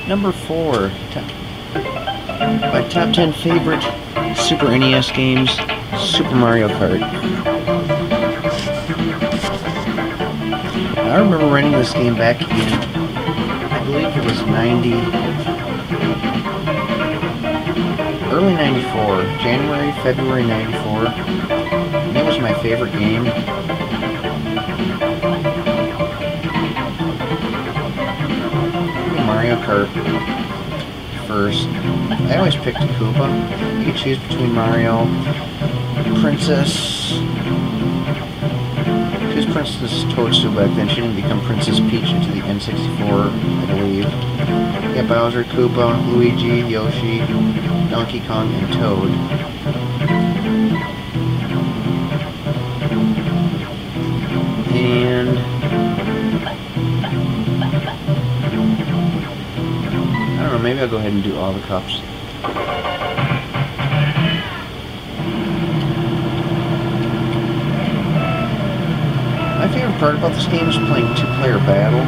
Number 4. My top 10 favorite Super NES games, Super Mario Kart. I remember renting this game back in, I believe it was early 94, January, February 94. And it was my favorite game. Mario Kart first. I always picked Koopa. You could choose between Mario, Princess. She was Princess Toadstool back then. She didn't become Princess Peach into the N64, I believe. You got Bowser, Koopa, Luigi, Yoshi, Donkey Kong, and Toad. And I don't know, maybe I'll go ahead and do all the cups. My favorite part about this game is playing two-player battle.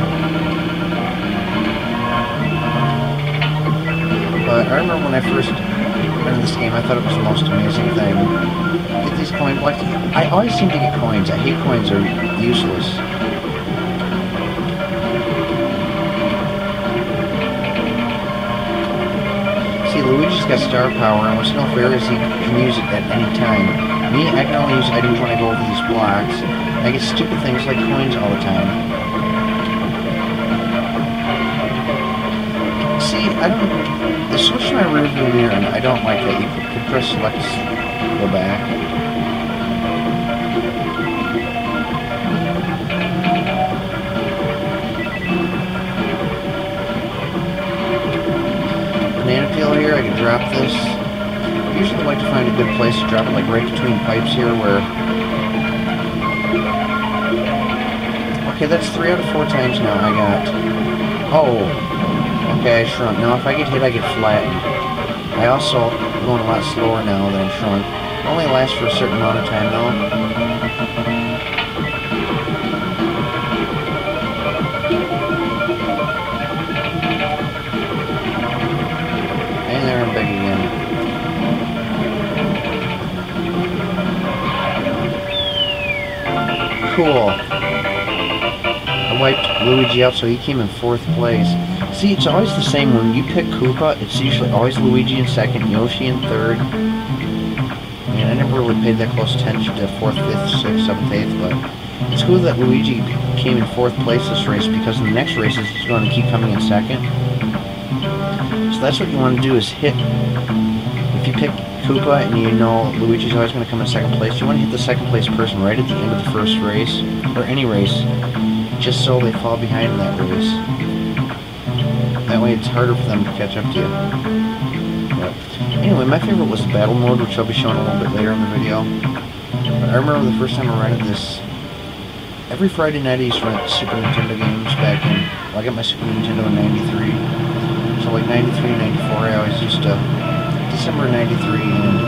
But I remember when I first rented this game, I thought it was the most amazing thing. Get these coins. Like, I always seem to get coins. I hate coins, they're useless. See, Luigi's got star power, and with enough areas he can use it at any time. Me, I can only use items when I go over these blocks. I get stupid things like coins all the time. See, they switched my rear view mirror, and I don't like that. You could press select to go back. Banana peel here, I can drop this. I usually like to find a good place to drop it, like right between pipes here where... Okay, that's 3 out of 4 times now I got... Oh! Okay, I shrunk. Now if I get hit, I get flattened. I also am going a lot slower now than I'm shrunk. It only lasts for a certain amount of time though. And there I'm big again. Cool. I wiped Luigi out, so he came in 4th place. See, it's always the same. When you pick Koopa, it's usually always Luigi in 2nd, Yoshi in 3rd. And I never really paid that close attention to 4th, 5th, 6th, 7th, 8th, but it's cool that Luigi came in 4th place this race, because in the next races he's going to keep coming in 2nd. So that's what you want to do, is hit... If you pick Koopa and you know Luigi's always going to come in 2nd place, you want to hit the 2nd place person right at the end of the first race, or any race, just so they fall behind in that race. That way it's harder for them to catch up to you. But anyway, my favorite was the battle mode, which I'll be showing a little bit later in the video. But I remember the first time I rented this, every Friday night I used to rent Super Nintendo games back in, well, I got my Super Nintendo in 93. So like 93, 94, I always used to, December 93 and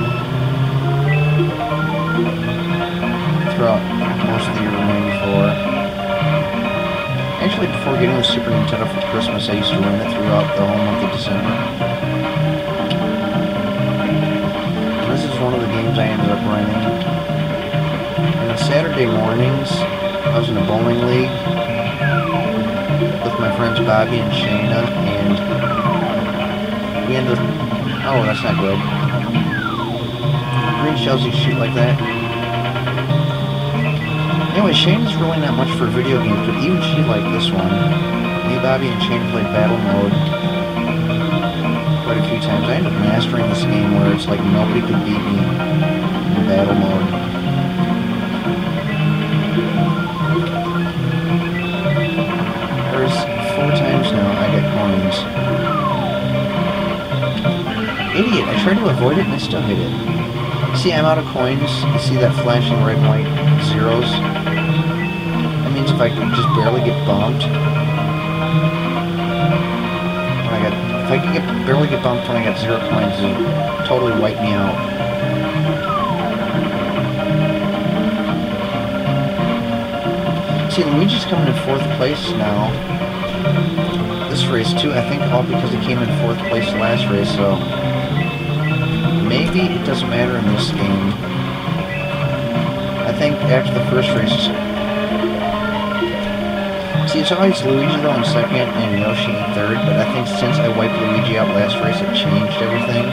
throughout most of the year of 94. Actually, before getting the Super Nintendo for Christmas, I used to rent it throughout the whole month of December. And this is one of the games I ended up renting. And on Saturday mornings, I was in a bowling league with my friends Bobby and Shayna, and we ended up... Oh, that's not good. Green shells you shoot like that. Anyway, Shayna's really not much for video games, but even she liked this one. Me, Bobby, and Shayna played battle mode quite a few times. I ended up mastering this game where it's like nobody could beat me in battle mode. There's 4 times now I get coins. Idiot, I tried to avoid it and I still hit it. See, I'm out of coins. You see that flashing red and white zeros? That means if I could just barely get bumped. If I could barely get bumped when I got 0 coins, it would totally wipe me out. See, Luigi's coming in 4th place now. This race too, I think all because he came in 4th place last race, so maybe it doesn't matter in this game. I think after the first race, see, it's always Luigi though in 2nd and Yoshi in 3rd, but I think since I wiped Luigi out last race, it changed everything.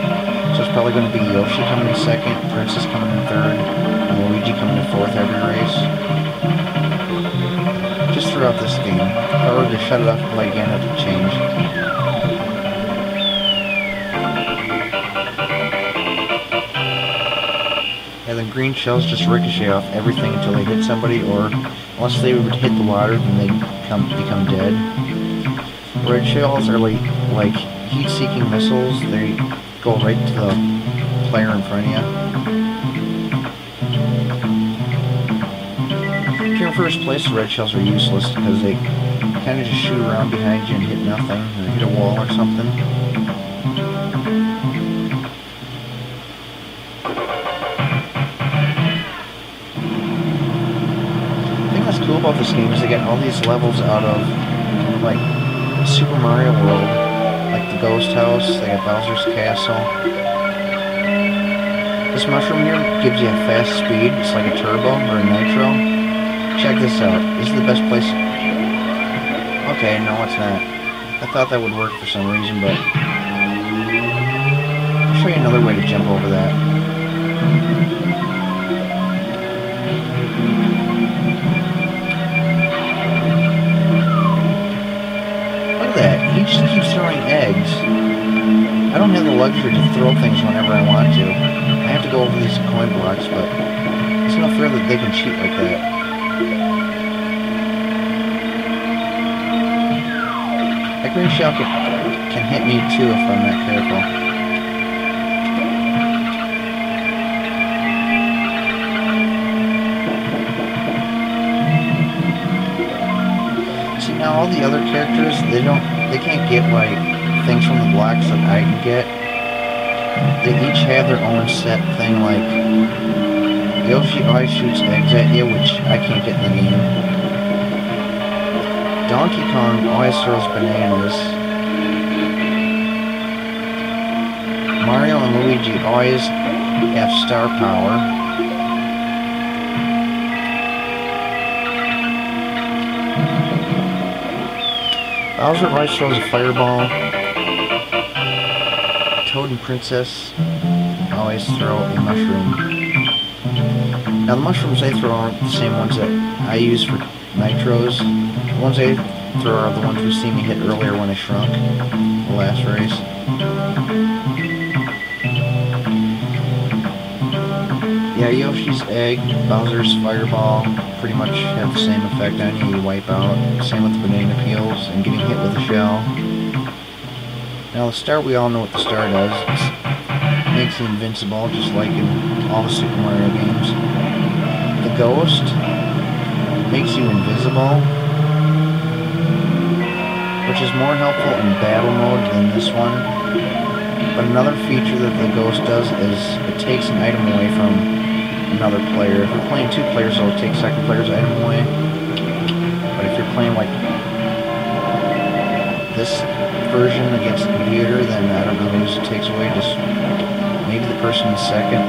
So it's probably going to be Yoshi coming in 2nd, Princess coming in 3rd, and Luigi coming in 4th every race. Just throughout this game. If I were to shut it off and play again, it would change. And then green shells just ricochet off everything until they hit somebody, or unless they would hit the water, then they become dead. Red shells are like heat-seeking missiles. They go right to the player in front of you. If you're in first place, the red shells are useless because they kind of just shoot around behind you and hit nothing, or hit a wall or something. Cool about this game is they get all these levels out of like Super Mario World, like the Ghost House, they got Bowser's Castle. This mushroom here gives you a fast speed, it's like a turbo or a nitro. Check this out, this is the best place. Okay, no it's not. I thought that would work for some reason, but I'll show you another way to jump over that. He just keeps throwing eggs. I don't have the luxury to throw things whenever I want to. I have to go over these coin blocks, but it's not fair that they can cheat like that. That green shell can hit me too if I'm not careful. See, now all the other characters, they can't get like things from the blocks that I can get. They each have their own set thing, like Yoshi always shoots eggs at you, which I can't get in the game. Donkey Kong always throws bananas. Mario and Luigi always have star power. Bowser always throws a fireball. Toad and Princess always throw a mushroom. Now the mushrooms they throw aren't the same ones that I use for nitros. The ones they throw are the ones we seen me hit earlier when I shrunk the last race. Yeah, Yoshi's egg, Bowser's fireball pretty much have the same effect on you. You wipe out. Same with the banana peels and getting hit with a shell. Now the star, we all know what the star does. It makes you invincible, just like in all the Super Mario games. The ghost makes you invisible, which is more helpful in battle mode than this one. But another feature that the ghost does is it takes an item away from another player. If you're playing 2 players, it'll take second player's item away. But if you're playing like this version against the computer, then I don't know whose it takes away, just maybe the person in second.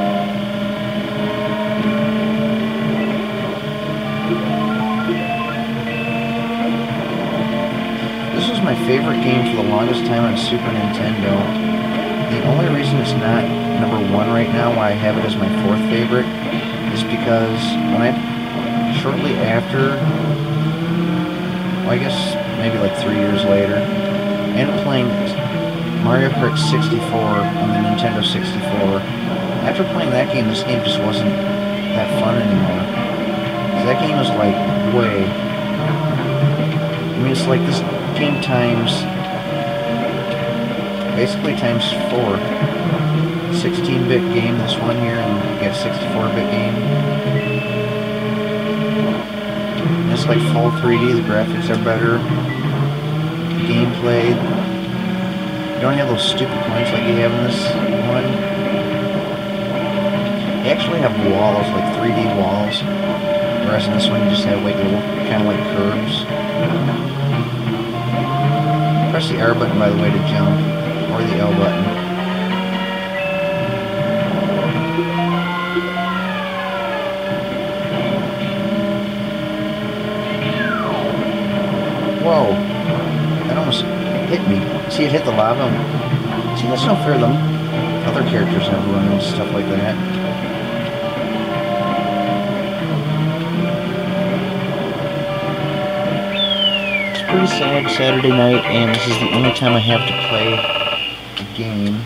This was my favorite game for the longest time on Super Nintendo. The only reason it's not number 1 right now, why I have it as my 4th favorite, is because when shortly after, well, I guess maybe like 3 years later, I ended up playing Mario Kart 64 on the Nintendo 64. After playing that game, this game just wasn't that fun anymore. That game was like way... I mean, it's like this game times... basically times 4. 16-bit game this one here, and you get a 64-bit game. And it's like full 3D, the graphics are better. The gameplay. You don't have those stupid coins like you have in this one. You actually have walls, like 3D walls. Whereas in this one you just have like little, kind of like curves. Press the R button, by the way, to jump, or the L button. Whoa, that almost hit me. See, it hit the lava. See, that's no fair. Them other characters have run into stuff like that. Pretty sad Saturday night, and this is the only time I have to play a game.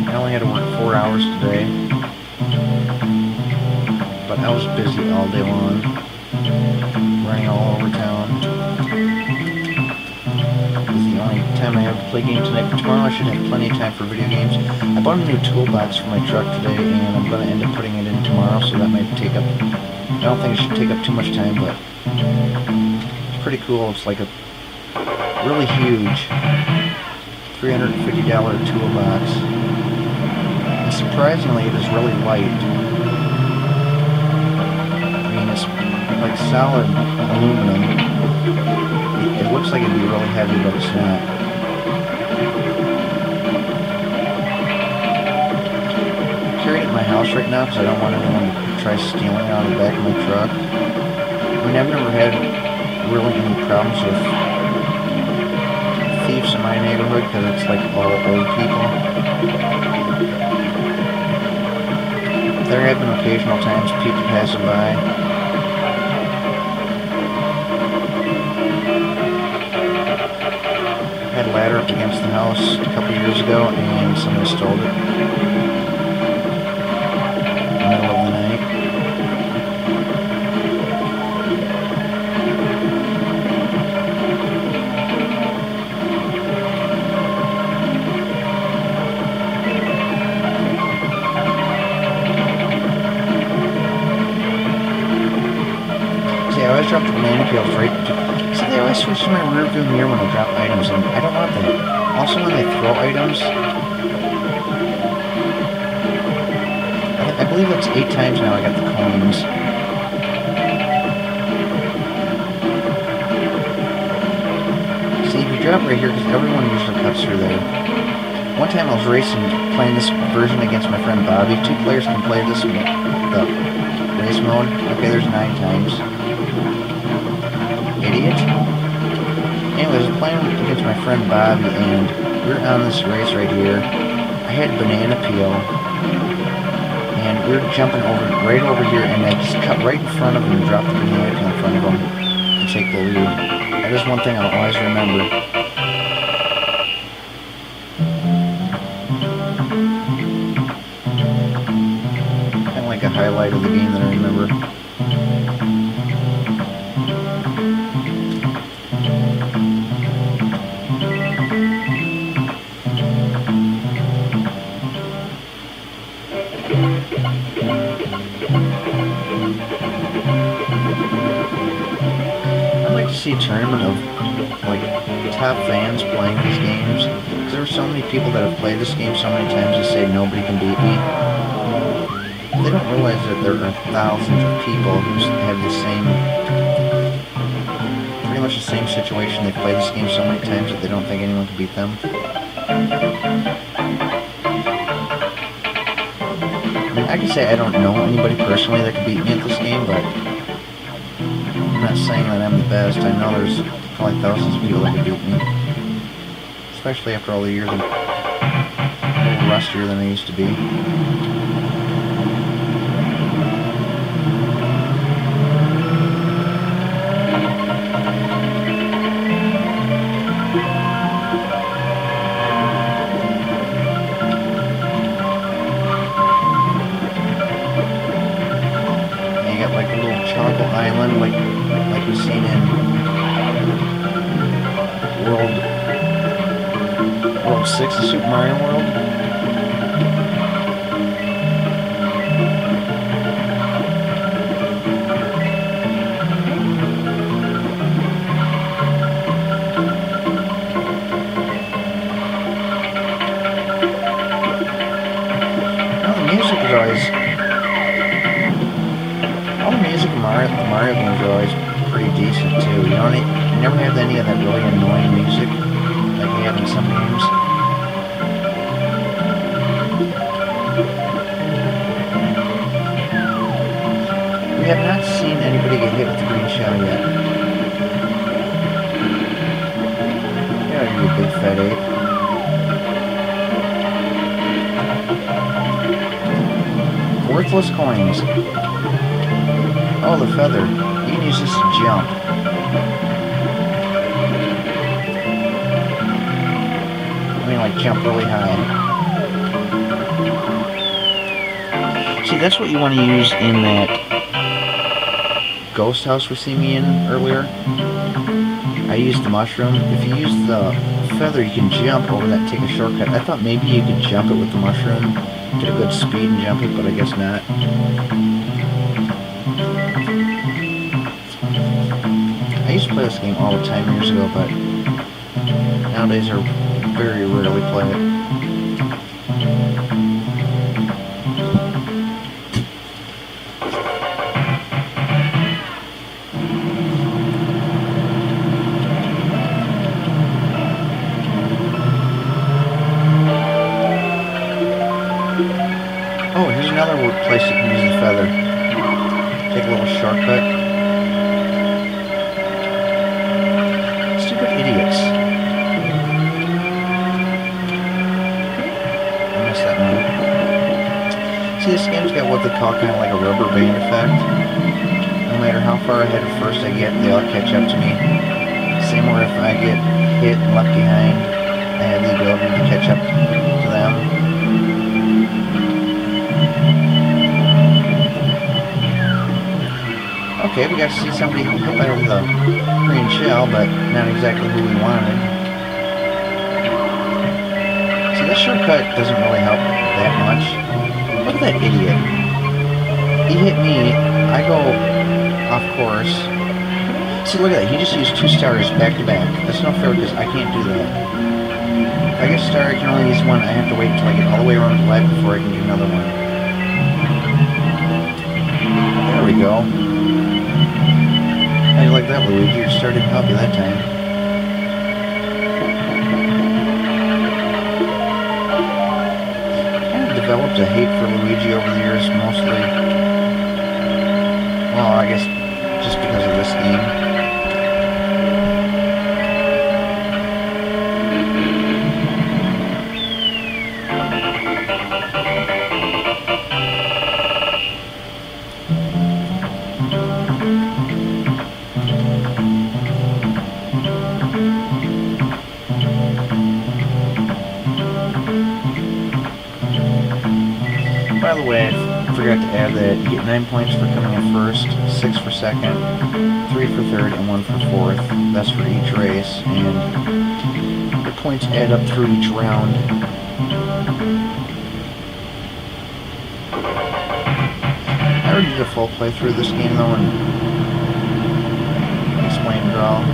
I only had to work 4 hours today, but I was busy all day long, running all over town. This is the only time I have to play games tonight, but tomorrow I should have plenty of time for video games. I bought a new toolbox for my truck today, and I'm going to end up putting it in tomorrow, so that might take up... I don't think it should take up too much time, but it's pretty cool. It's like a really huge $350 toolbox. And surprisingly, it is really light. I mean, it's like solid aluminum. It looks like it'd be really heavy, but it's not. I carry it in my house right now because I don't want anyone to try stealing it out of the back of my truck. I mean, I've never had really any problems with thieves in my neighborhood because it's like all old people. There have been occasional times people passing by. I had a ladder up against the house a couple years ago and someone stole it. Middle of the night. See, I always drop the banana peels right to... See, they always switch to my rear view mirror when I drop items, and I don't want that. Also, when they throw items... I believe that's 8 times now I got the coins. See, if you drop right here, because everyone usually cuts through there. One time I was playing this version against my friend Bobby. 2 players can play this the race mode. Okay, there's 9 times. Idiot. Anyways, I'm playing against my friend Bobby, and we were on this race right here. I had banana peel. And we were jumping right over here, and I just cut right in front of him and dropped the banana peel in front of him to take the lead. That is one thing I'll always remember. Kind of like a highlight of the game that I remember. See a tournament of like top fans playing these games, because there are so many people that have played this game so many times and say nobody can beat me. They don't realize that there are thousands of people who have the same, pretty much the same situation. They play this game so many times that they don't think anyone can beat them. I mean, I can say I don't know anybody personally that can beat me at this game, but I'm not saying that I'm the best. I know there's probably thousands of people that could beat me. Especially after all the years. I'm a little rustier than I used to be. And you got like a little chocolate island, like we've seen in World 6 of Super Mario World. Well, the music is always... All the music in Mario games are always pretty decent too. You never have any of that really annoying music like you have in some games. We have not seen anybody get hit with the green shell yet. Yeah, you big fat ape. Worthless coins. Oh, the feather. You can use this to jump. I mean, like, jump really high. See, that's what you want to use in that ghost house we see me in earlier. I used the mushroom. If you use the feather, you can jump over that, take a shortcut. I thought maybe you could jump it with the mushroom, get a good speed and jump it, but I guess not. I used to play this game all the time years ago, but nowadays I very rarely play it. Oh, here's another place you can use the feather. Take a little shortcut. Stupid idiots. I missed that one. See, this game's got what they call kind of like a rubber band effect. No matter how far ahead at first I get, they all catch up to me. Same way if I get hit and left behind, I have the ability to catch up to them. Okay, we got to see somebody hit by the green shell, but not exactly who we wanted. See, this shortcut doesn't really help that much. Look at that idiot. He hit me, I go off course. See, look at that, he just used 2 stars back to back. That's not fair because I can't do that. If I get a star, I can only use one. I have to wait until I get all the way around the light before I can do another one. There we go. How do you like that, Luigi? Your star didn't help you that time. I kind of developed a hate for Luigi over the years, mostly. Well, I guess just because of this game. By the way, I forgot to add that you get 9 points for coming in first, 6 for second, 3 for third, and 1 for fourth. That's for each race, and the points add up through each round. I already did a full playthrough of this game though, and explained it all.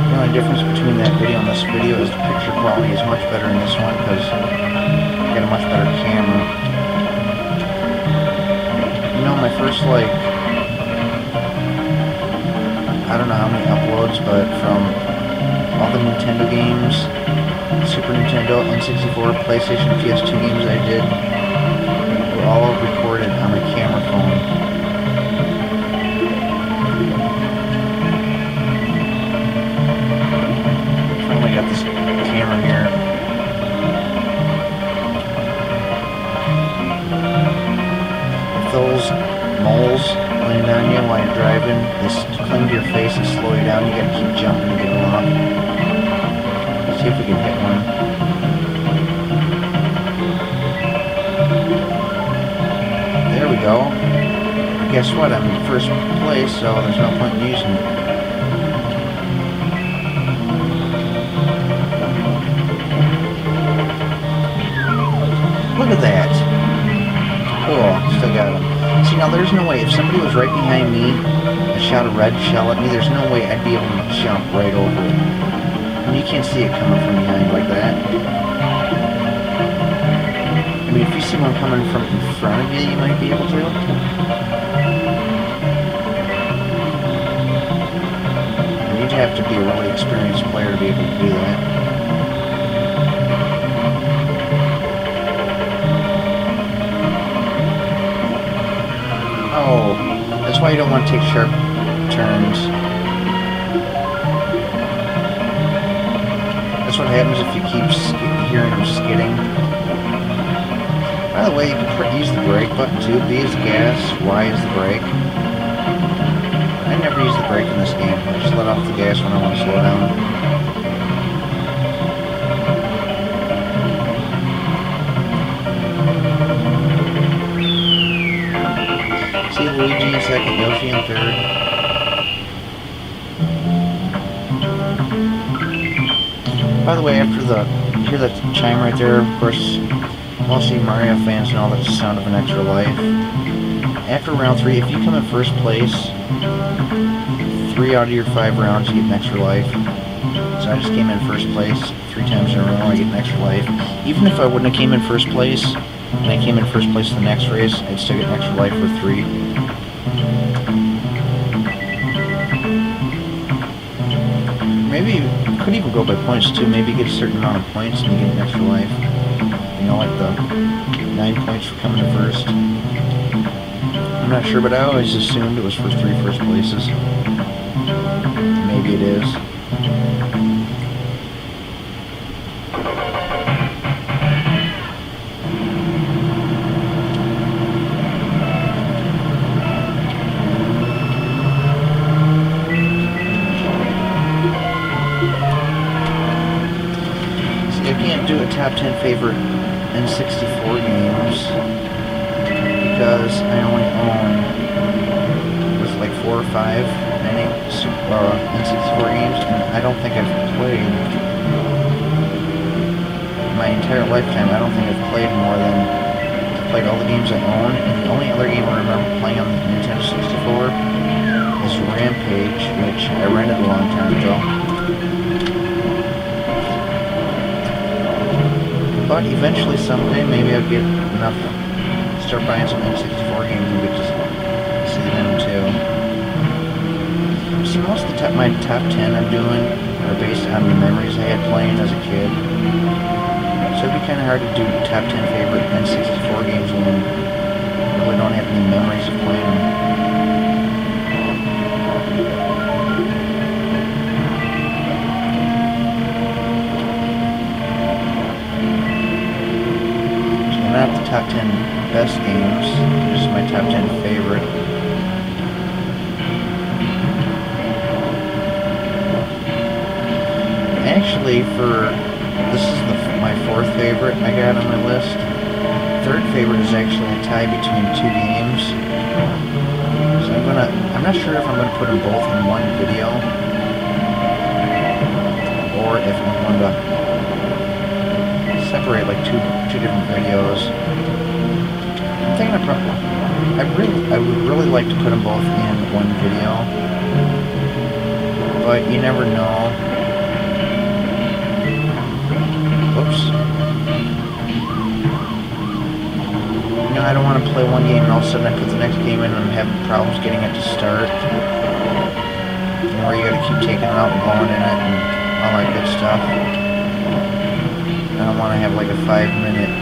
The only difference between that video and this video is the picture quality is much better in this one because I got a much better camera. You know, my first, like, I don't know how many uploads, but from all the Nintendo games, Super Nintendo, N64, PlayStation, PS2 games I did, were all recorded on my camera phone. Finally got this camera here. Those moles land on you while you're driving, they cling to your face and slow you down. You gotta keep jumping to get along. Let's see if we can hit one. There we go. Guess what? I'm in first place, so there's no point in using it. Look at that. Cool, still got him. See, now there's no way, if somebody was right behind me and shot a red shell at me, there's no way I'd be able to jump right over it. And you can't see it coming from behind like that. I mean, if you see one coming from in front of you, you might be able to. You'd have to be a really experienced player to be able to do that. Oh, that's why you don't want to take sharp turns. That's what happens if you keep hearing them skidding. By the way, you can use the brake button too. B is gas, Y is the brake. I never use the brake in this game. I just let off the gas when I want to slow down. See Luigi in second, Yoshi in third. By the way, after you hear that chime right there, of course, most of you Mario fans know that's the sound of an extra life. After round 3, if you come in first place, 3 out of your 5 rounds you get an extra life. So I just came in first place 3 times in a row, I get an extra life. Even if I wouldn't have came in first place, and I came in first place the next race, I'd still get an extra life for 3. Maybe you could even go by points too. Maybe you get a certain amount of points and you get an extra life. You know, like the 9 points for coming in first. I'm not sure, but I always assumed it was for 3 first places. Maybe it is. See, I can't do a top 10 favorite N64 games because I only own, was it like 4 or 5 N64 games, and I don't think I've played my entire lifetime. I don't think I've played more than played all the games I own, and the only other game I remember playing on the Nintendo 64 is Rampage, which I rented a long time ago. But eventually someday maybe I'll get enough to start buying some N64 games and get to see them too. See, most of my top 10 I'm doing are based on the memories I had playing as a kid. So it'd be kind of hard to do top 10 favorite N64 games when I really don't have any memories of playing them. Not the top 10 best games, just my top 10 favorite. Actually, this is my 4th favorite I got on my list. 3rd favorite is actually a tie between 2 games. So I'm not sure if I'm gonna put them both in one video, or if I'm going to separate like two different videos. I'm thinking I would really like to put them both in one video, but you never know. Oops. You know, I don't want to play one game and all of a sudden I put the next game in and I'm having problems getting it to start. You know, where you gotta keep taking it out and going in it and all that good stuff. I don't want to have like a 5-minute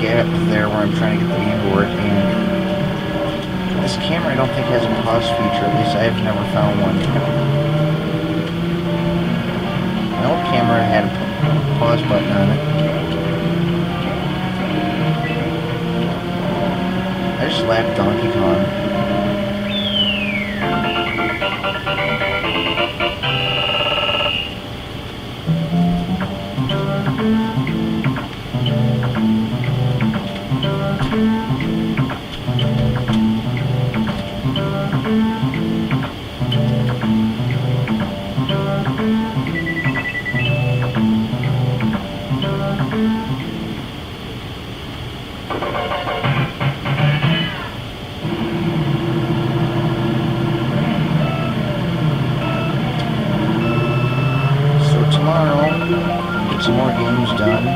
gap there where I'm trying to get the game to work. And this camera I don't think has a pause feature, at least I've never found one. My old camera had a pause button on it. I just laughed Donkey Kong. Some more games done.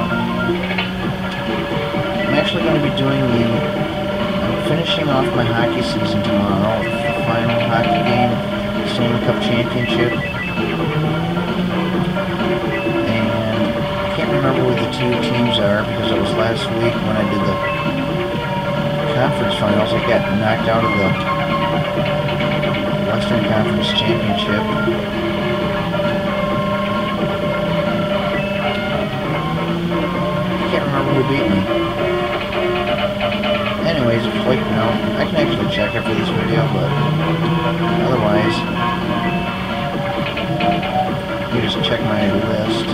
I'm actually going to be I'm finishing off my hockey season tomorrow with the final hockey game, Stanley Cup Championship. two teams are because it was last week when I did the conference finals. I got knocked out of the Western Conference Championship. I can't remember who beat me. Anyways, if you'd like to know, I can actually check after this video, but otherwise, you just check my list.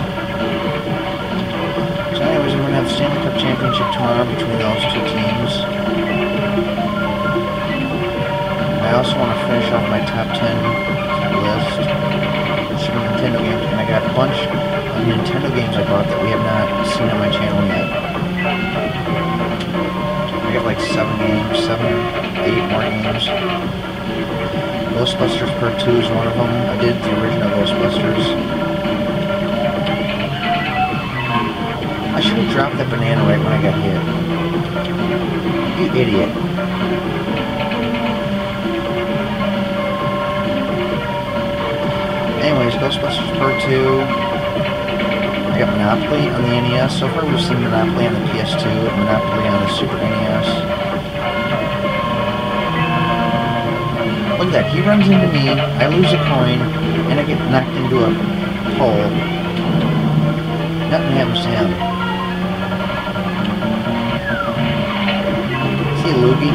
So anyways, I'm going to have the Stanley Cup Championship tomorrow between those two teams. I also want to finish off my top 10 list. Super Nintendo games, and I got a bunch of Nintendo games I bought that we have not seen on my channel yet. I got like 7 games, 7, 8 more games. Ghostbusters Part 2 is one of them. I did the original Ghostbusters. I should have dropped that banana right when I got hit. You idiot. Anyways, Ghostbusters Part 2. I got Monopoly on the NES. So far we've seen Monopoly on the PS2 and Monopoly on the Super NES. Look at that, he runs into me, I lose a coin, and I get knocked into a hole. Nothing happens to him. See you, Loogie.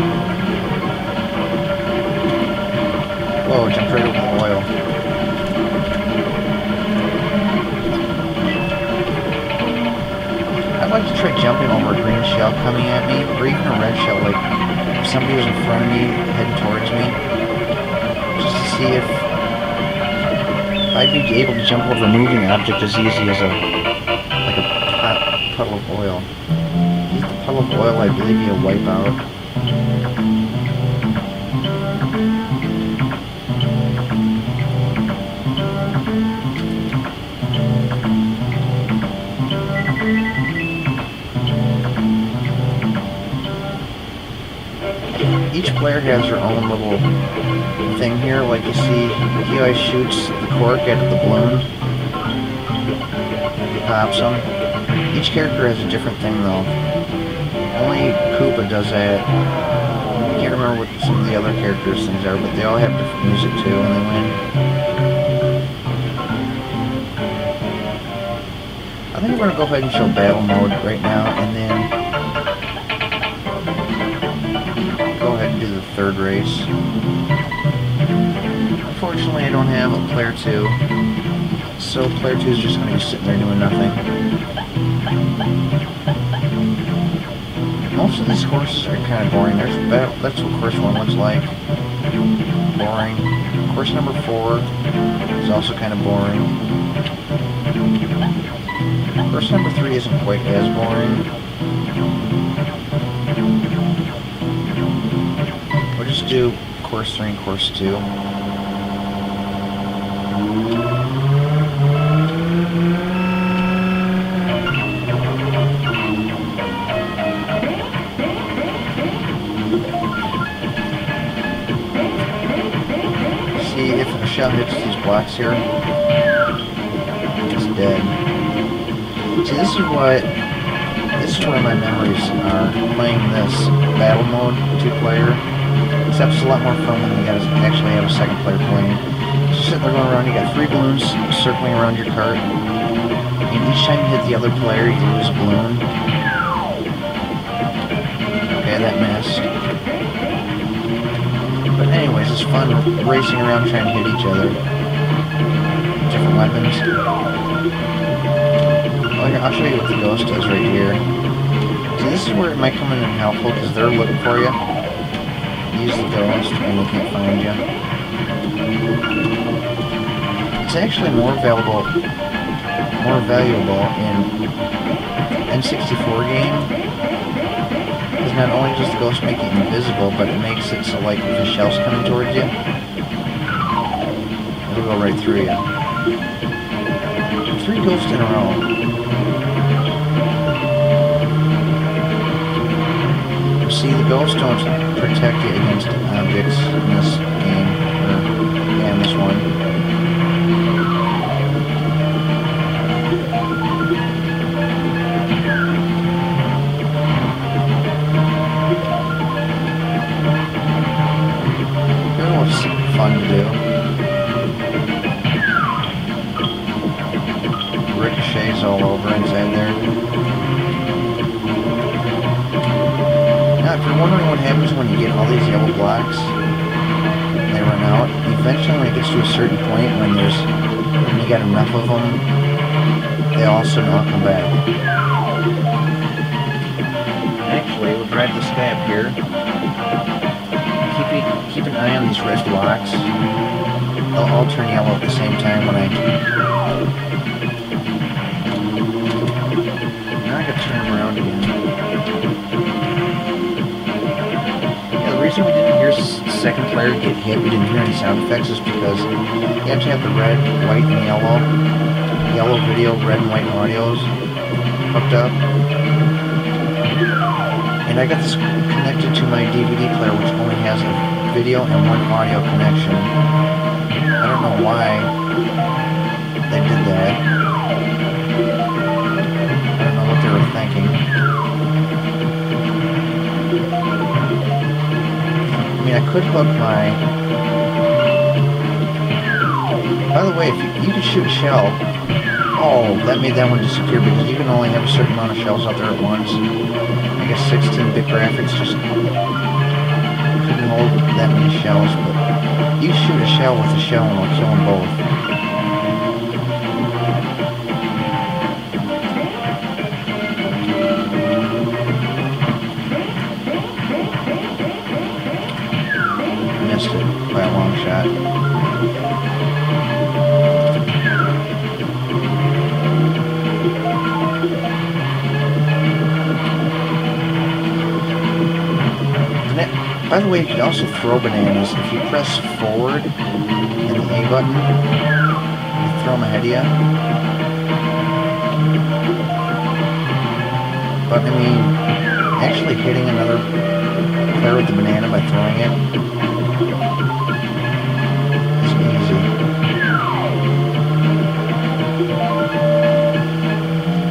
Whoa, jumped right over the oil. I'd like to try jumping over a green shell coming at me, or even a red shell, like if somebody was in front of me, heading towards me. Just to see if I'd be able to jump over a moving object as easy as a puddle of oil. Is the puddle of oil, I believe, you wipe out. Each player has their own little thing here, like you see, he always shoots the cork at the balloon, pops them. Each character has a different thing though. Only Koopa does that. I can't remember what some of the other characters' things are, but they all have different music too when they win. I think we're going to go ahead and show battle mode right now, and then go ahead and do the third race. Unfortunately, I don't have a player 2, so player 2 is just going to be sitting there doing nothing. Most of these courses are kind of boring. That's what course 1 looks like. Boring. Course number 4 is also kind of boring. Course number 3 isn't quite as boring. We'll just do course 3 and course 2. See if a shell hits these blocks here, it's dead. See, this is where my memories are, playing this battle mode 2-player. Except it's a lot more fun when you guys actually have a second player playing. Just sitting there going around, you got 3 balloons circling around your cart. And each time you hit the other player, you lose a balloon. Okay, that missed. But anyways, it's fun racing around trying to hit each other. Different weapons. I'll show you what the ghost does right here. See, this is where it might come in helpful because they're looking for you. Use the ghost and they can't find you. It's actually more valuable in N64 game, because not only does the ghost make it invisible, but it makes it so like if a shell's coming towards you, it'll go right through you. 3 ghosts in a row. See, the ghosts don't protect you against objects in this game, and this one. wondering what happens when you get all these yellow blocks. They run out. Eventually, when it gets to a certain point, when you got enough of them, they all of a sudden all come back. Actually, we'll drag this guy up here. Keep an eye on these red blocks. They'll all turn yellow at the same time when now I gotta turn them around again. Yeah, the reason we didn't hear second player get hit, we didn't hear any sound effects, is because you have to have the red, white, and yellow video, red and white audios hooked up. And I got this connected to my DVD player, which only has a video and one audio connection. I don't know why they did that. I don't know what they were thinking. I mean, I could hook my... By the way, if you could shoot a shell... Oh, that made that one disappear because you can only have a certain amount of shells out there at once. I guess 16-bit graphics just couldn't hold that many shells, but you shoot a shell with a shell and it'll kill them both. Missed it by a long shot. By the way, you can also throw bananas. If you press forward and the A button, you throw them ahead of you. But, I mean, actually hitting another player with the banana by throwing it is easy.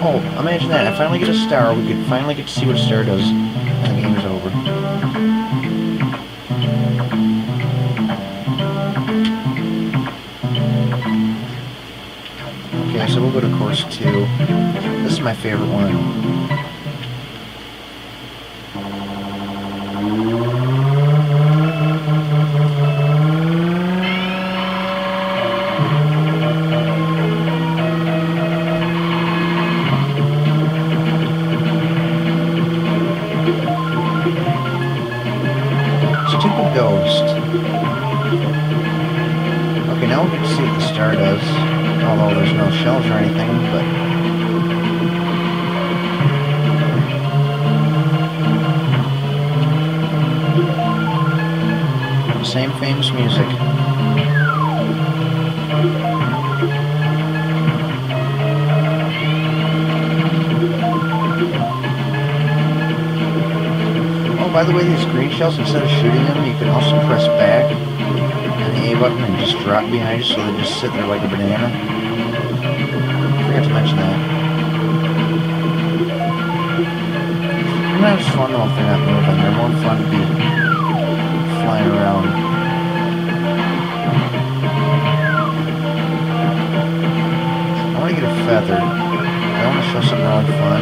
Oh, imagine that. I finally get a star. We could finally get to see what a star does, and the game is over. So we'll go to course 2. This is my favorite one. Stupid ghost. Okay, now we get to see what the star does. Although there's no shells or anything, but... Same famous music. Oh, by the way, these green shells, instead of shooting them, you can also press back and the A button and just drop behind you so they just sit there like a banana. I forgot to mention that. They're not as fun though if they're not moving. They're more fun to be flying around. I want to get a feather. I want to show something really fun.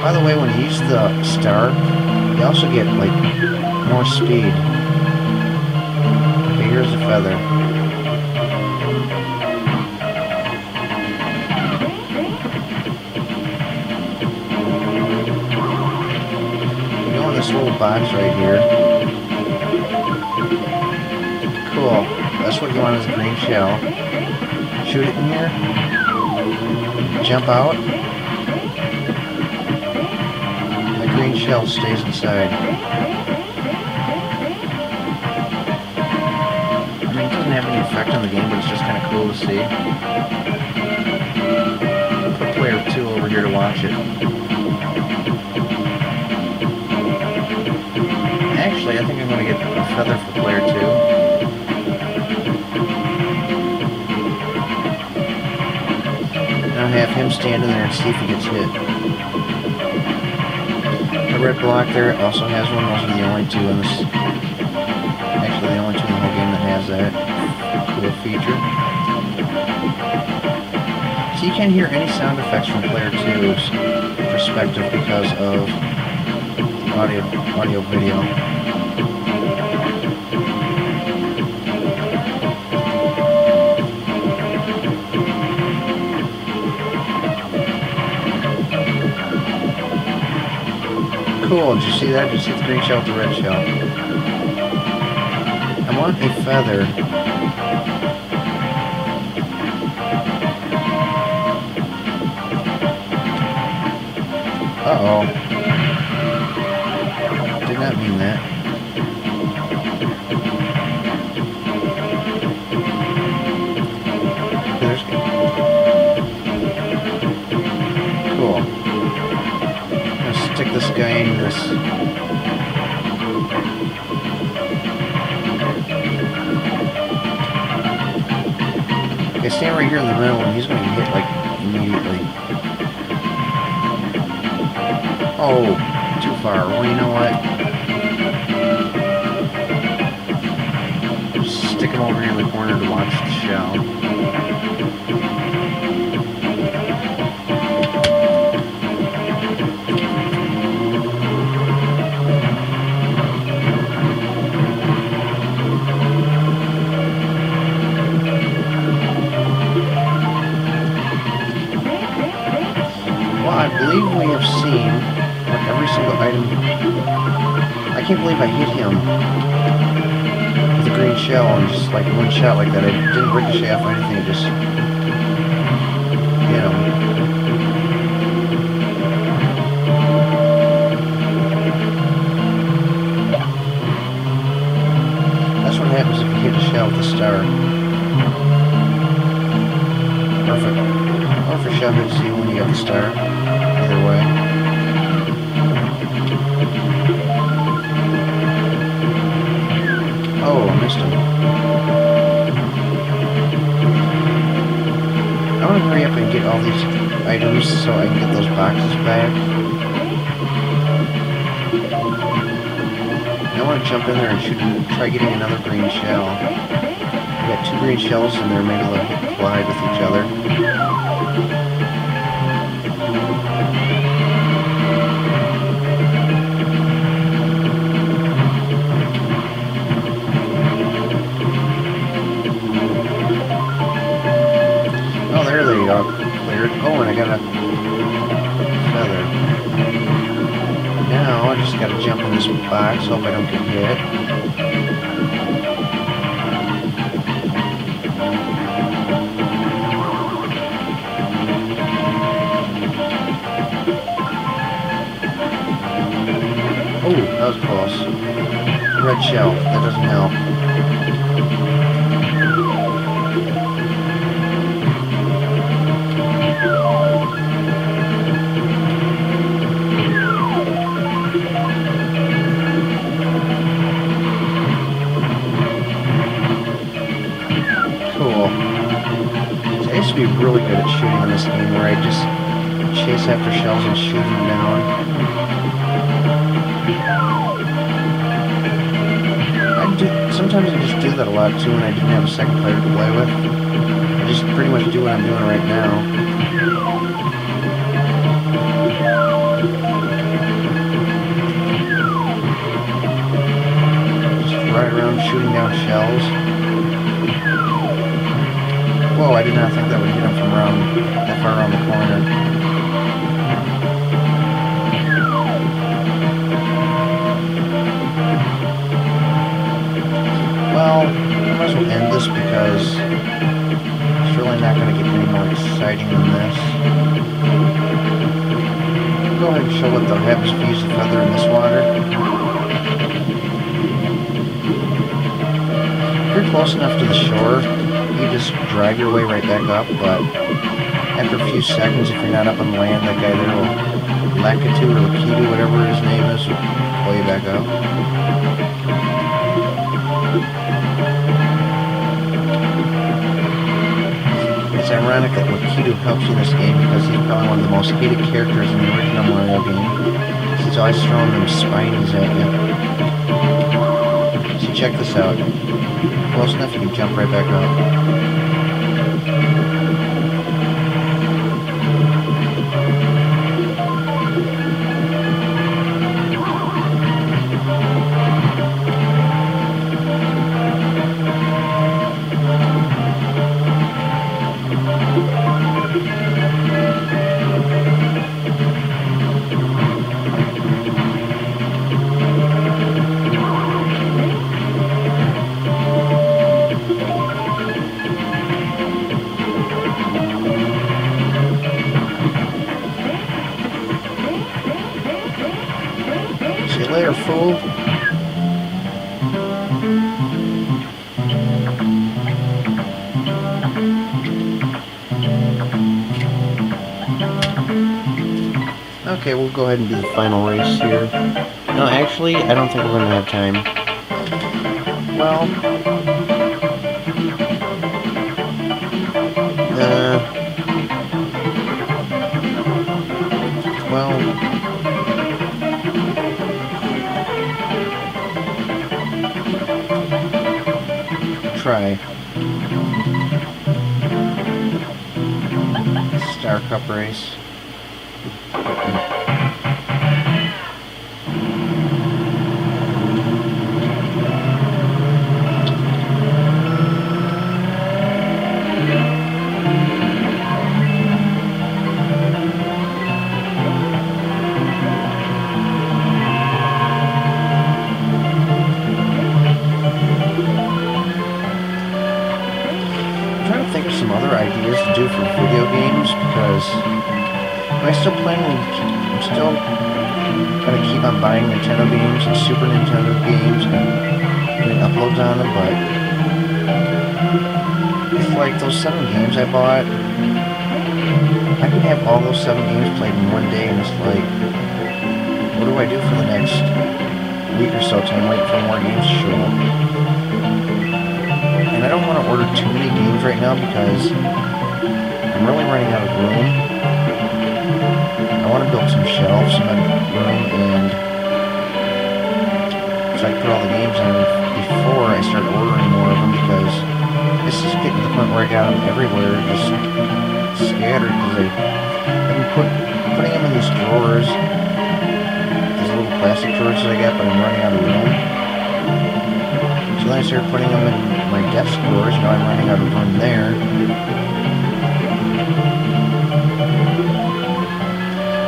By the way, when you use the star, you also get, like, more speed. Okay, here's a feather. You go in this little box right here. Cool. That's what you want is a green shell. Shoot it in here. Jump out. Green shell stays inside. I mean, it doesn't have any effect on the game, but it's just kind of cool to see. I'll put player 2 over here to watch it. Actually, I think I'm going to get a feather for player 2. And I'll have him stand in there and see if he gets hit. The red block there also has one. Those are the only two in this. Actually, the only two in the whole game that has that. cool feature. So you can't hear any sound effects from player 2's perspective because of audio video. Cool, did you see that? Did you see the green shell with the red shell? I want a feather. Uh-oh. Did not mean that. There's... Cool. Stick this guy in this. Okay, stand right here in the middle and he's going to get hit like immediately. Oh, too far. Well, you know what? Just stick him over here in the corner to watch the shell. I believe we have seen like every single item. I can't believe I hit him with a green shell and just like one shot like that. I didn't ricochet off anything, it just hit him. That's what happens if you hit a shell with a star. Perfect. Or for shell hits you when you get the star. Either way. Oh, I missed him. I want to hurry up and get all these items so I can get those boxes back. I want to jump in there and shoot and try getting another green shell. We got 2 green shells and they're made to collide with each other. Cleared. Oh, and I got a feather. Now I just gotta jump in this box, hope I don't get hit. Oh, that was close. Red shell, that doesn't help. I used to be really good at shooting in this game where I just chase after shells and shoot them down. Sometimes I just do that a lot too when I didn't have a second player to play with. I just pretty much do what I'm doing right now. Just ride around shooting down shells. Whoa, I did not think that would hit him from that far around the corner. Well, I might as well end this because it's really not going to get any more exciting than this. I'll go ahead and show what happens if you use the feather in this water. If you're close enough to the shore, you just drag your way right back up, but after a few seconds, if you're not up on land, that guy there will Lakitu or Lakitu, whatever his name is, will pull you back up. It's ironic that Lakitu helps you in this game because he's probably one of the most hated characters in the original Mario game. He's always throwing them spinies at you. So check this out. Close enough you can jump right back up. See you later, fool. Okay, we'll go ahead and do the final race here. No, actually, I don't think we're going to have time. Well... try. Star Cup race. Think of some other ideas to do for video games, because I'm still planning. I'm still gonna keep on buying Nintendo games and Super Nintendo games and doing uploads on them, but it's like those 7 games I bought. I can have all those 7 games played in one day, and it's like, what do I do for the next week or so till I'm waiting for more games to show up? And I don't want to order too many games right now because I'm really running out of room. I want to build some shelves in my room and so I can put all the games in before I start ordering more of them, because this is getting to the point where I got them everywhere, just scattered, because I've been putting them in these drawers, these little plastic drawers that I got, but I'm running out of room. So then I started putting them in my desk drawers. Now I'm running out of room there.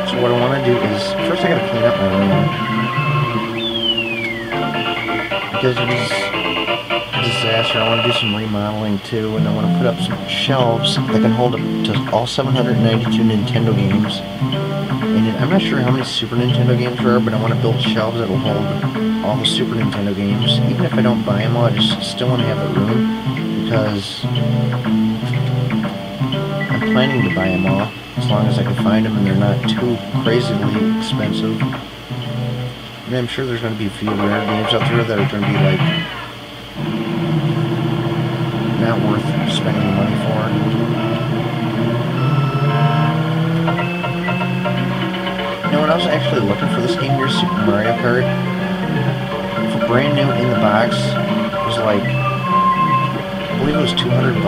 So what I want to do is, first I got to clean up my room, because it was a disaster. I want to do some remodeling too, and I want to put up some shelves that can hold up to all 792 Nintendo games. And I'm not sure how many Super Nintendo games there are, but I want to build shelves that will hold all the Super Nintendo games. Even if I don't buy them all, I just still want to have the room, because I'm planning to buy them all, as long as I can find them and they're not too crazily expensive. I mean, I'm sure there's going to be a few rare games out there that are going to be like not worth spending the money for. You know, when I was actually looking for this game here, Super Mario Kart, for brand new in the box, it was like, I believe it was $200.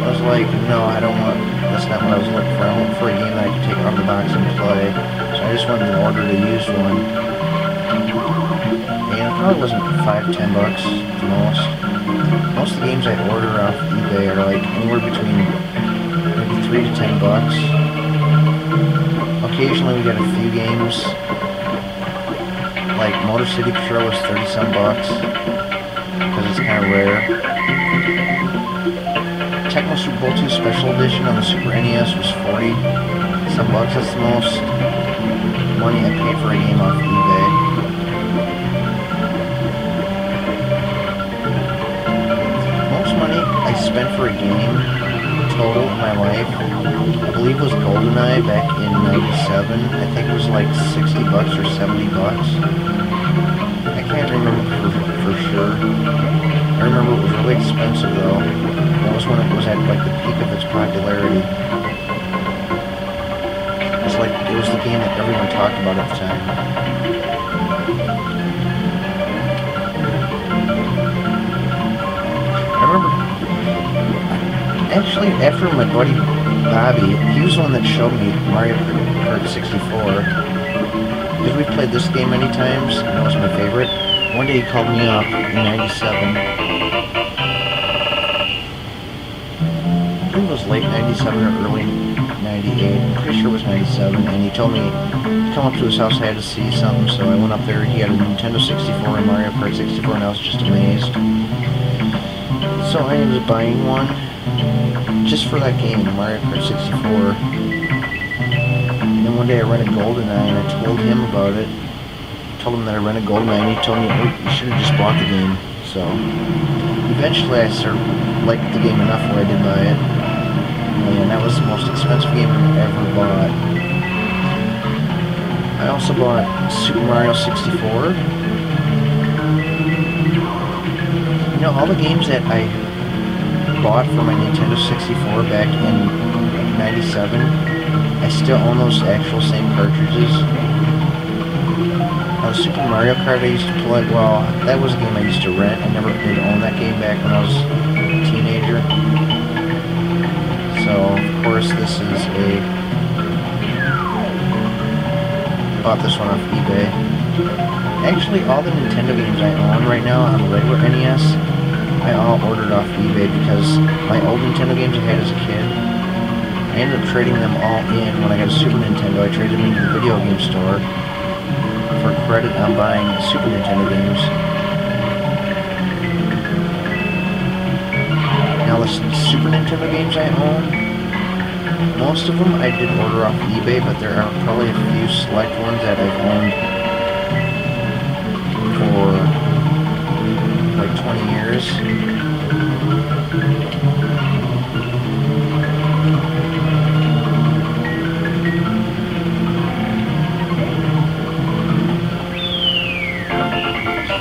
I was like, no, I don't want, that's not what I was looking for. I went for a game that I could take out of the box and play. So I just wanted to order a used one. And it probably wasn't $5–10 the most. Most of the games I order off eBay are like anywhere between maybe $3 to $10. Occasionally we get a few games, like Motor City Patrol was $30-some, because it's kind of rare. Tecmo Super Bowl 2 Special Edition on the Super NES was $40-some. That's the most money I paid for a game off eBay. Most money I spent for a game total in my life, I believe, was GoldenEye back in '97. I think it was like $60 or $70. I can't remember for sure. I remember it was really expensive though. That was when it was at like the peak of its popularity. It was the game that everyone talked about at the time. Actually, after my buddy Bobby, he was the one that showed me Mario Kart 64. Because we played this game many times, and that was my favorite. One day he called me up in '97. I think it was late '97 or early '98. I'm pretty sure it was '97. And he told me to come up to his house, I had to see something. So I went up there. He had a Nintendo 64 and Mario Kart 64, and I was just amazed. So I ended up buying one just for that game, Mario Kart 64. And then one day I rented GoldenEye and I told him about it. Told him that I rented GoldenEye and he told me, oh, you should have just bought the game. So eventually I started liked the game enough where I did buy it. And that was the most expensive game I ever bought. I also bought Super Mario 64. You know, all the games that I bought for my Nintendo 64 back in '97, I still own those actual same cartridges. Super Mario Kart I used to play, well, that was a game I used to rent. I never did own that game back when I was a teenager. So, of course, this is bought this one off eBay. Actually, all the Nintendo games I own right now on the regular NES, I all ordered off eBay because my old Nintendo games I had as a kid, I ended up trading them all in when I got a Super Nintendo. I traded them into the video game store for credit on buying Super Nintendo games. Now the Super Nintendo games I own, most of them I did order off eBay, but there are probably a few select ones that I've owned for like 20 years.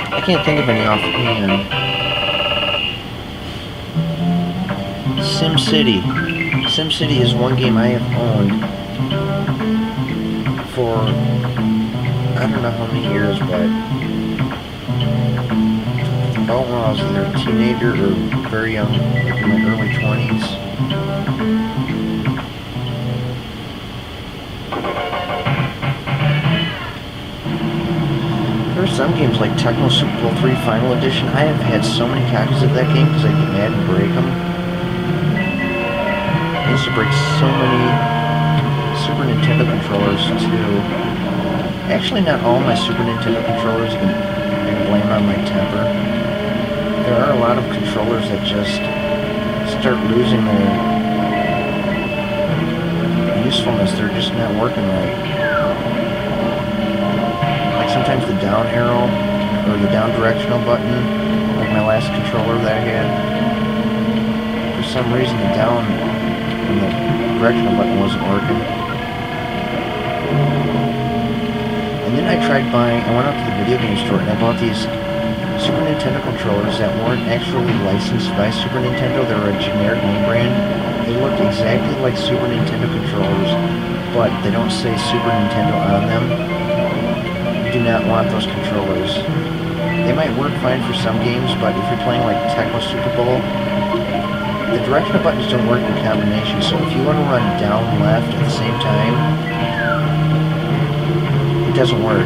I can't think of any offhand. SimCity. SimCity is one game I have owned for I don't know how many years, but about when I was either a teenager or very young, like in my early 20s. There are some games like Tecmo Super Bowl 3 Final Edition. I have had so many copies of that game because I get mad and break them. I used to break so many Super Nintendo controllers too. Actually, not all my Super Nintendo controllers I can blame on my temper. There are a lot of controllers that just start losing their usefulness. They're just not working right. Sometimes the down arrow or the down directional button, like my last controller that I had, for some reason the down and the directional button wasn't working. And then I went out to the video game store and I bought these Super Nintendo controllers that weren't actually licensed by Super Nintendo. They were a generic name brand. They looked exactly like Super Nintendo controllers, but they don't say Super Nintendo on them. Do not want those controllers. They might work fine for some games, but if you're playing like Tecmo Super Bowl, the directional buttons don't work in combination, so if you want to run down left at the same time, it doesn't work.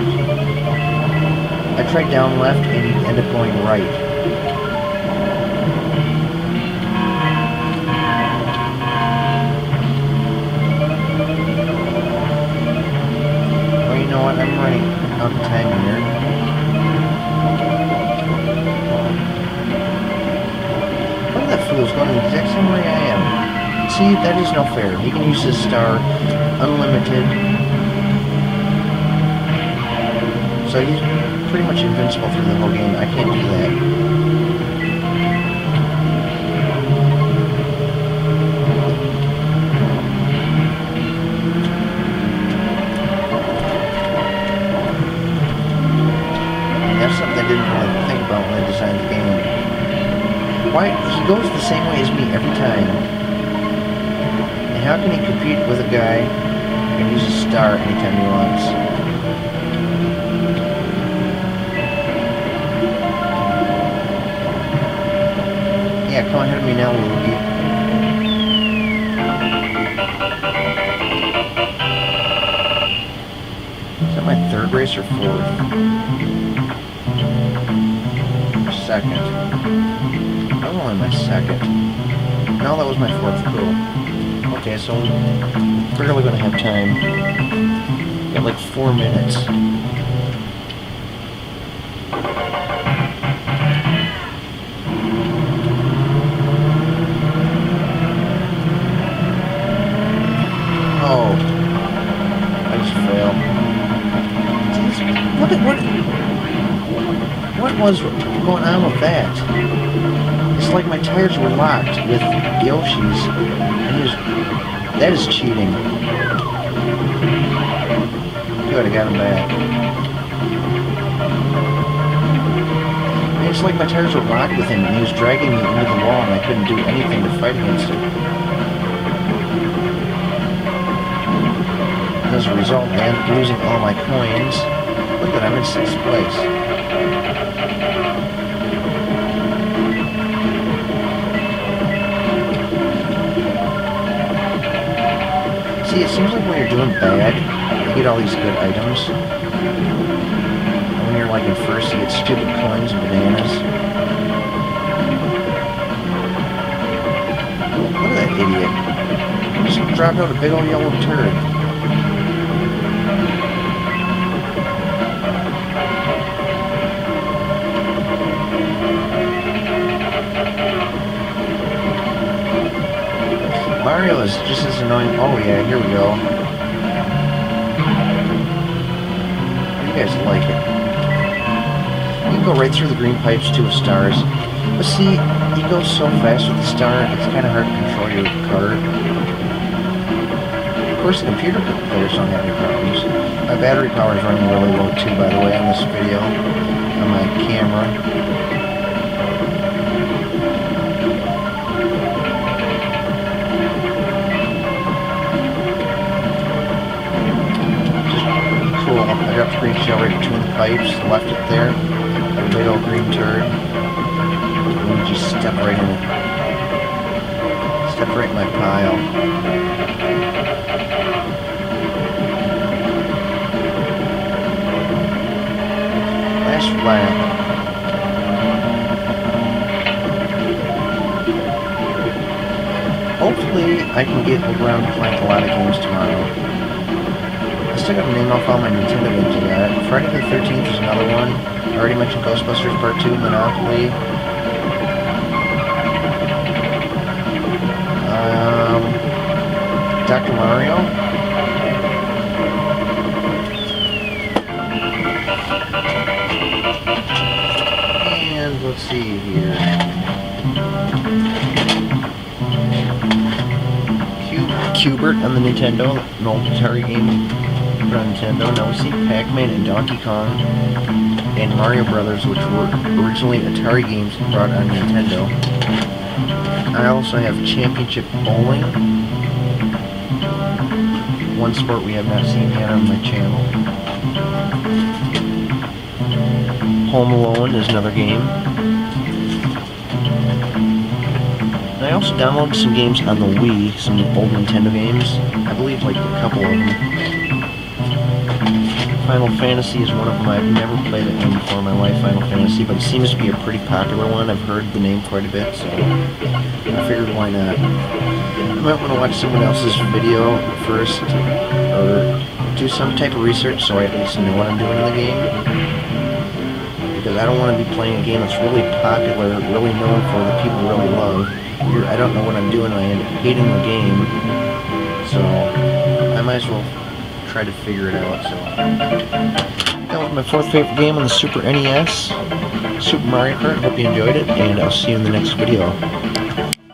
I tried down left and you end up going right. Well, you know what, I'm running out of time here. Look at that fool's going the exact same way I am. See, that is no fair. He can use his star unlimited. So he's pretty much invincible through the whole game. I can't do that. That's something I didn't really think about when I designed the game. Why? He goes the same way as me every time. And how can he compete with a guy who can use a star anytime he wants? Yeah, come ahead of me now, Luigi. my third race or fourth? Second. That was only my second. No, that was my fourth. Cool. Okay, so I'm barely gonna have time. Got like 4 minutes. Oh, I just failed. What was going on with that? It's like my tires were locked with Yoshi's, and that is cheating. Good, I got him back. And it's like my tires were locked with him, and he was dragging me into the wall, and I couldn't do anything to fight against it. And as a result, I ended up losing all my coins. Look at that, I'm in 6th place. See, it seems like when you're doing bad, you get all these good items. And when you're like in first, you get stupid coins and bananas. Look at that idiot. Just dropped out a big old yellow turd. Mario is just as annoying. Oh yeah, here we go. You guys like it. You can go right through the green pipes to the stars. But see, you go so fast with the star, it's kind of hard to control your cart. Of course, the computer players don't have any problems. My battery power is running really low too, by the way, on this video, on my camera. I dropped the green shell right between the pipes, left it there, a big old green turd, and then just step right in it. Step right in my pile. Last lap. Hopefully I can get around playing a lot of games tomorrow. I still got to name off all my Nintendo games I got. Friday the 13th is another one. I already mentioned Ghostbusters Part 2, Monopoly. Dr. Mario. And let's see here. Cubert on the Nintendo, an old Atari game. On Nintendo. Now we see Pac-Man and Donkey Kong and Mario Brothers, which were originally Atari games brought on Nintendo. I also have Championship Bowling, one sport we have not seen yet on my channel. Home Alone is another game. And I also downloaded some games on the Wii, some old Nintendo games. I believe like a couple of them. Final Fantasy is one of them. I've never played it before in my life, Final Fantasy, but it seems to be a pretty popular one. I've heard the name quite a bit, so I figured why not. I might want to watch someone else's video first, or do some type of research so I at least know what I'm doing in the game. Because I don't want to be playing a game that's really popular, really known for, that people really love. I don't know what I'm doing and I end up hating the game, so I might as well try to figure it out. So that was my 4th favorite game on the Super NES, Super Mario Kart. Hope you enjoyed it, and I'll see you in the next video.